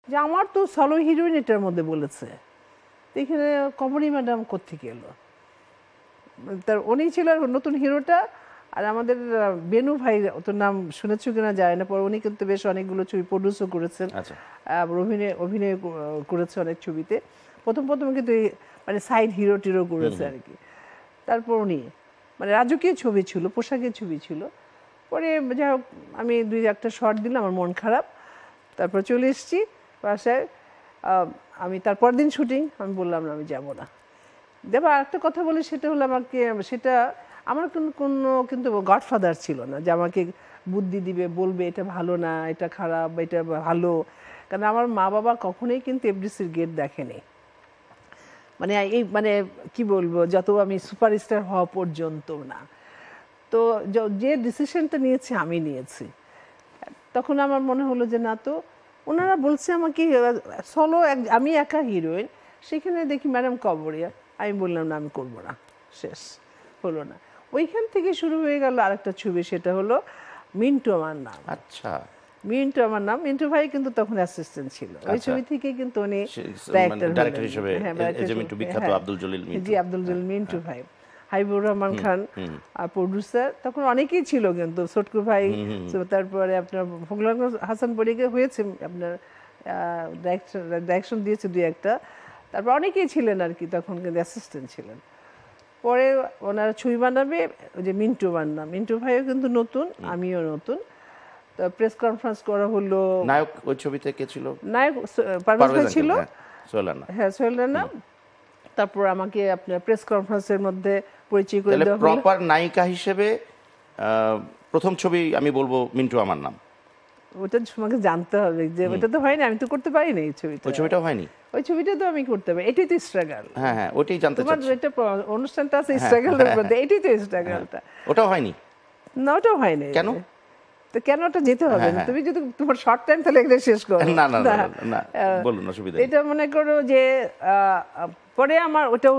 যে আমার তো সলো হিরোইন এটার মধ্যে বলেছে, তো এখানে কমলি ম্যাডাম কোত্থেকে এলো? তার উনি ছিল নতুন হিরোটা। আর আমাদের বেনু ভাই, তোর নাম শুনেছো কিনা যায় না, পর উনি কিন্তু বেশ অনেকগুলো ছবি প্রডিউসও করেছেন, অভিনয় অভিনয় করেছে অনেক ছবিতে। প্রথম প্রথম কিন্তু মানে সাইড হিরো টিরো করেছে আর কি। তারপর উনি মানে রাজকীয় ছবি ছিল, পোশাকের ছবি ছিল। পরে যাই হোক আমি 2-1টা শর্ট দিলাম, আমার মন খারাপ। তারপর চলে এসেছি বাসায়। আমি তারপর দিন শুটিং, আমি বললাম না আমি যাবো না। দেবা আরেকটা কথা বলি, সেটা হলো আমাকে সেটা আমার কোনো কিন্তু গডফাদার ছিল না যে আমাকে বুদ্ধি দিবে, বলবে এটা ভালো না, এটা খারাপ, এটা ভালো। কারণ আমার মা বাবা কখনোই কিন্তু এফডিসির গেট দেখেনি, মানে এই মানে কি বলবো, যত আমি সুপারস্টার হওয়া পর্যন্ত না। তো যে ডিসিশনটা নিয়েছি আমি নিয়েছি। তখন আমার মনে হলো যে না, তো ওনারা বলছে আমাকে সলো, আমি একা হিরোইন, সেখানে দেখি ম্যাডাম কবরিয়া। আমি বললাম না, আমি করবো না, শেষ হলো না। ওইখান থেকে শুরু হয়ে গেল আরেকটা ছবি, সেটা হলো মিন্টু আমার নাম। আচ্ছা, মিন্টু আমার নাম। মিন্টু ভাই কিন্তু তখন অ্যাসিস্ট্যান্ট ছিল ওই ছবি থেকে, কিন্তু উনি ডাইরেক্টর হিসেবে বিখ্যাত আব্দুল জলিল মিন্টু। জি, আব্দুল জলিল মিন্টু ভাই। হাবিবুর রহমান খান প্রডিউসার, তখন অনেকেই ছিল কিন্তু, সটকু ভাই, তারপরে আপনার ফখরুল হাসান পরীকে হয়েছে, আপনার ডাইরেকশন দিয়েছে 2-1টা। তারপর অনেকেই ছিলেন আর কি, তখন কিন্তু অ্যাসিস্ট্যান্ট ছিলেন। পরে ওনারা ছবি বানাবে, ওই যে মিন্টু বান্না, মিন্টু ভাইও কিন্তু নতুন, আমিও নতুন। তো প্রেস কনফারেন্স করা হলো। নায়ক ওই ছবিতে কে ছিল? নায়ক পারভেজ ভাই ছিল, হ্যাঁ সোহেল রানা। তারপর আমাকে আপনার প্রেস কনফারেন্সের মধ্যে পরিচয় করে দেওয়া হলো। প্রপার নায়িকা হিসেবে প্রথম ছবি আমি বলবো মিন্টু আমার নাম। ওটা তোমাকে জানতে হবে যে ওটা তো হয়নি, আমি তো করতে পারি না এই ছবিটা। ওই ছবিটাও হয়নি? ওই ছবিটা তো আমি করতে পারি, এটাই তো স্ট্রাগল। হ্যাঁ হ্যাঁ, ওইটাই জানতে চাচ্ছি। তোমার এটা অনুষ্ঠানটা আছে স্ট্রাগলের মধ্যে, এটাই তো স্ট্রাগলটা। ওটাও হয়নি? না, ওটাও হয়নি। কেন? তো কেন ওটা যেতে হবে না? তুমি যদি তোমার শর্ট টাইম তাহলে এটা শেষ করো। না না না, বলুন, অসুবিধা নেই। এটা মনে করো যে পরে আমার ওটাও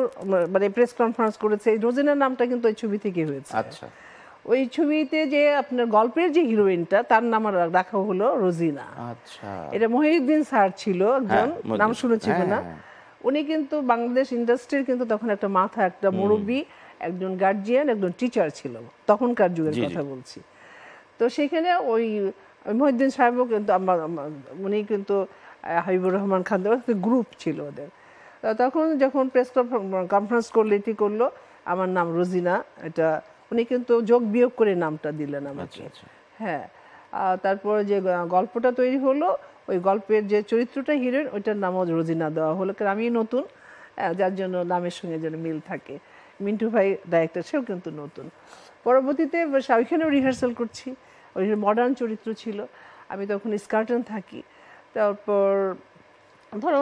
মানে প্রেস কনফারেন্স করেছে, রোজিনার নামটা কিন্তু ওই ছবি থেকে হয়েছে। আচ্ছা, ওই ছবিতে যে আপনার গল্পের যে হিরোইনটা, তার নাম রাখা হলো রোজিনা। আচ্ছা, এটা মহিউদ্দিন স্যার ছিল একজন, নাম শুনেছি না? উনি কিন্তু বাংলাদেশ ইন্ডাস্ট্রির কিন্তু তখন একটা মাথা, একটা মুরব্বী, একজন গার্জিয়ান, একজন টিচার ছিল, তখনকার যুগের কথা বলছি। তো সেখানে ওই মহিউদ্দিন সাহেবও কিন্তু উনি কিন্তু হাবিবুর রহমান খান, গ্রুপ ছিল ওদের। তখন যখন প্রেস কনফারেন্স করলো, এটি করলো, আমার নাম রোজিনা, এটা উনি কিন্তু যোগ বিয়োগ করে নামটা দিলেন আমাকে। হ্যাঁ, তারপর যে গল্পটা তৈরি হলো, ওই গল্পের যে চরিত্রটা হিরোইন, ওইটার নামও রোজিনা দেওয়া হলো, কারণ আমি নতুন, যার জন্য নামের সঙ্গে যেন মিল থাকে। মিন্টু ভাই ডাইরেক্টর, সেও কিন্তু নতুন। পরবর্তীতে ওইখানেও রিহার্সাল করছি, ওই মডার্ন চরিত্র ছিল, আমি তখন স্কার্টন থাকি। তারপর ধরো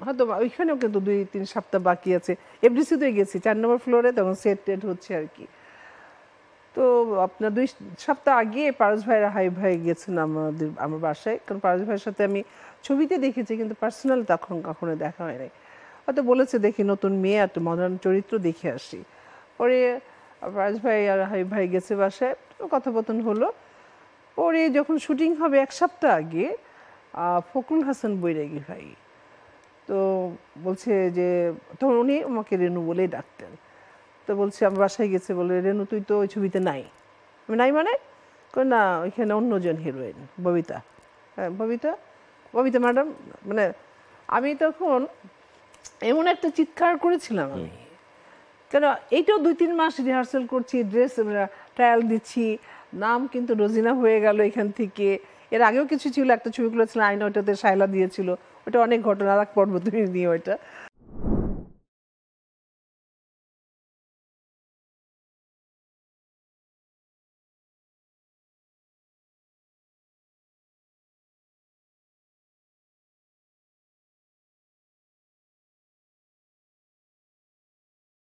হয়তো ওইখানেও কিন্তু 2-3 সপ্তাহ বাকি আছে, এফডিসিতে গেছি 4 নম্বর ফ্লোরে, তখন সেট টেট হচ্ছে আর কি। তো আপনার 2 সপ্তাহ আগে পারস ভাইরা হাই ভাই গেছেন আমার বাসায়, কারণ পারস ভাইয়ের সাথে আমি ছবিতে দেখেছি, কিন্তু পার্সোনাল তখন কখনো দেখা হয় নাই। হয়তো বলেছে দেখি নতুন মেয়ে, একটা মডার্ন চরিত্র দেখে আসি। পরে পারস ভাই আর হাই ভাই গেছে বাসায়, কথোপকথন হলো। পরে যখন শুটিং হবে 1 সপ্তাহ আগে ফখরুল হাসান বৈরাগী ভাই তো বলছে যে, তখন উনি আমাকে রেনু বলেই ডাকতেন, তো বলছে আমার বাসায় গেছে, বলে রেনু তুই তো ওই ছবিতে নাই। আমি নাই মানে? না, ওইখানে অন্যজন হিরোইন, ববিতা। হ্যাঁ, ববিতা, ববিতা ম্যাডাম। মানে আমি তখন এমন একটা চিৎকার করেছিলাম আমি, কেন এইটাও 2-3 মাস রিহার্সাল করছি, ড্রেস ট্রায়াল দিচ্ছি, নাম কিন্তু রোজিনা হয়ে গেল এখান থেকে। এর আগেও কিছু ছিল, একটা ছবি করেছিল আয়না, ওইটাতে শায়লা দিয়েছিল, ওটা অনেক ঘটনা, পর্ব তুমি নিয়ে ওইটা।